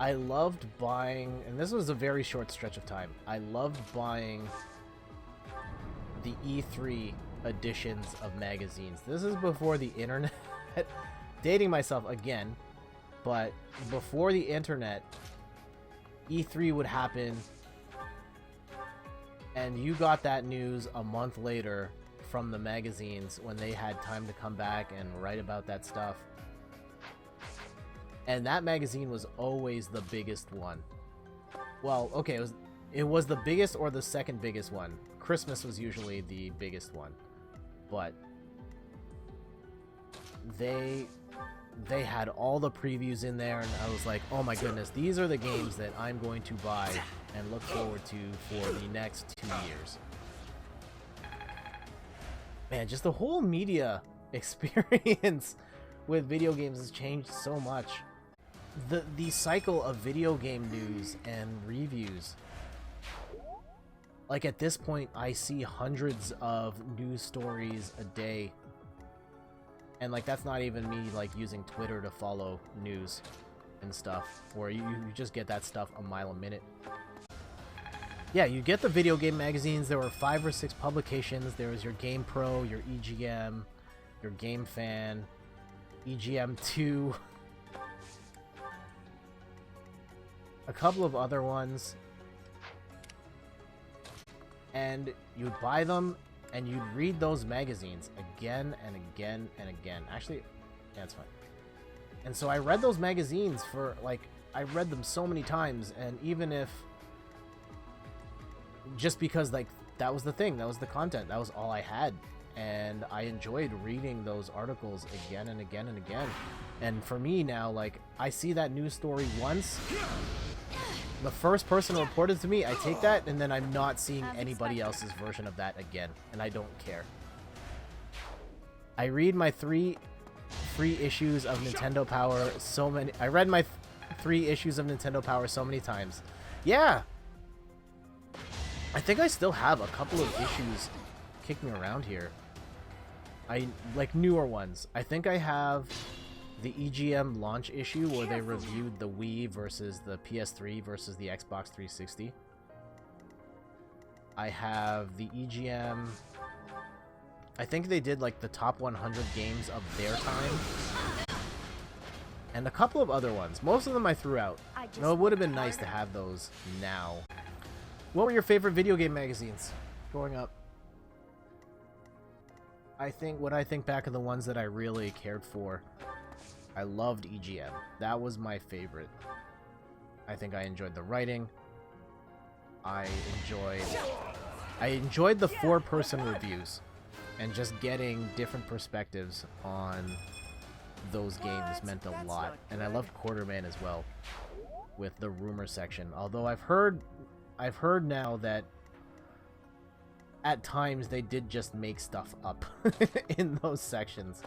I loved buying, and this was a very short stretch of time, I loved buying the E3 editions of magazines. This is before the internet. Dating myself again, but before the internet, E3 would happen, and you got that news a month later from the magazines when they had time to come back and write about that stuff. And that magazine was always the biggest one. Well, okay, it was the biggest or the second biggest one. Christmas was usually the biggest one. But they had all the previews in there, and I was like, oh my goodness, these are the games that I'm going to buy and look forward to for the next 2 years. Man, just the whole media experience with video games has changed so much. The cycle of video game news and reviews. Like, at this point, I see hundreds of news stories a day. And, like, that's not even me, like, using Twitter to follow news and stuff. Or you just get that stuff a mile a minute. Yeah, you get the video game magazines. There were 5 or 6 publications. There was your Gamepro, your EGM, your Game Fan, EGM 2. A couple of other ones. And you'd buy them, and you'd read those magazines again and again and again. Actually, yeah, it's fine. And so I read those magazines for, like, I read them so many times, and even if, just because, like, that was the thing, that was the content, that was all I had, and I enjoyed reading those articles again and again and again. And for me now, like, I see that news story once, the first person reported to me, I take that, and then I'm not seeing anybody else's version of that again, and I don't care. I read my 3 free issues of Nintendo Power so many... I read my 3 issues of Nintendo Power so many times. Yeah! I think I still have a couple of issues kicking around here. Like, newer ones. I think I have the EGM launch issue where they reviewed the Wii versus the PS3 versus the Xbox 360. I have the EGM... I think they did, like, the top 100 games of their time. And a couple of other ones. Most of them I threw out. No, it would have been nice to have those now. What were your favorite video game magazines growing up? When I think back of the ones that I really cared for, I loved EGM. That was my favorite. I think I enjoyed the writing. I enjoyed the 4-person reviews and just getting different perspectives on those games meant a lot. And I loved Quarterman as well with the rumor section. Although I've heard now that at times they did just make stuff up in those sections.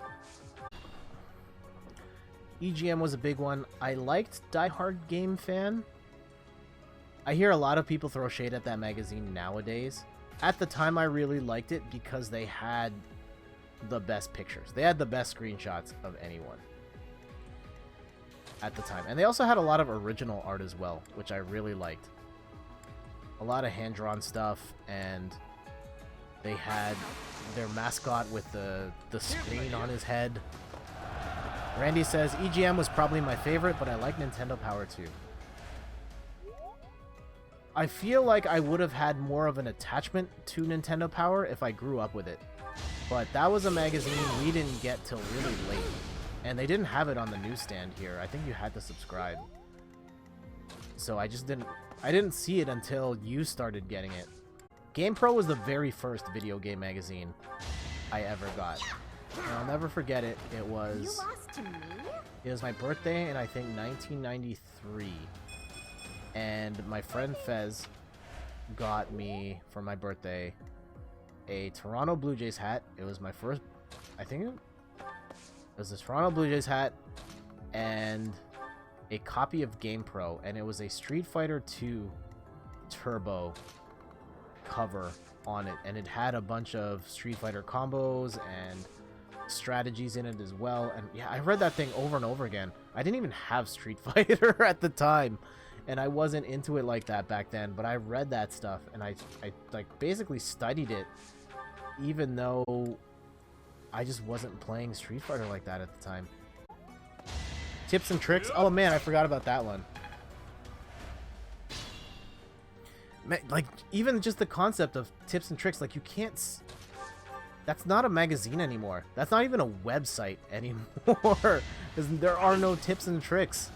EGM was a big one. I liked Die Hard Game Fan. I hear a lot of people throw shade at that magazine nowadays. At the time, I really liked it because they had the best pictures. They had the best screenshots of anyone at the time. And they also had a lot of original art as well, which I really liked. A lot of hand-drawn stuff, and they had their mascot with the screen on his head. Randy says, EGM was probably my favorite, but I like Nintendo Power too. I feel like I would have had more of an attachment to Nintendo Power if I grew up with it. But that was a magazine we didn't get till really late. And they didn't have it on the newsstand here. I think you had to subscribe. So I didn't see it until you started getting it. GamePro was the very first video game magazine I ever got. And I'll never forget it. It was my birthday in, I think, 1993. And my friend Fez got me, for my birthday, a Toronto Blue Jays hat. It was my first... I think it was a Toronto Blue Jays hat and a copy of GamePro. And it was a Street Fighter 2 Turbo cover on it. And it had a bunch of Street Fighter combos and strategies in it as well. And yeah, I read that thing over and over again. I didn't even have Street Fighter at the time, and I wasn't into it like that back then, but I read that stuff, and I like basically studied it, even though I just wasn't playing Street Fighter like that at the time. Tips and tricks? Oh man, I forgot about that one. Like, even just the concept of tips and tricks, like, you can't... That's not a magazine anymore. That's not even a website anymore. Because there are no tips and tricks.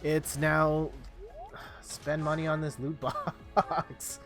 It's now... Spend money on this loot box.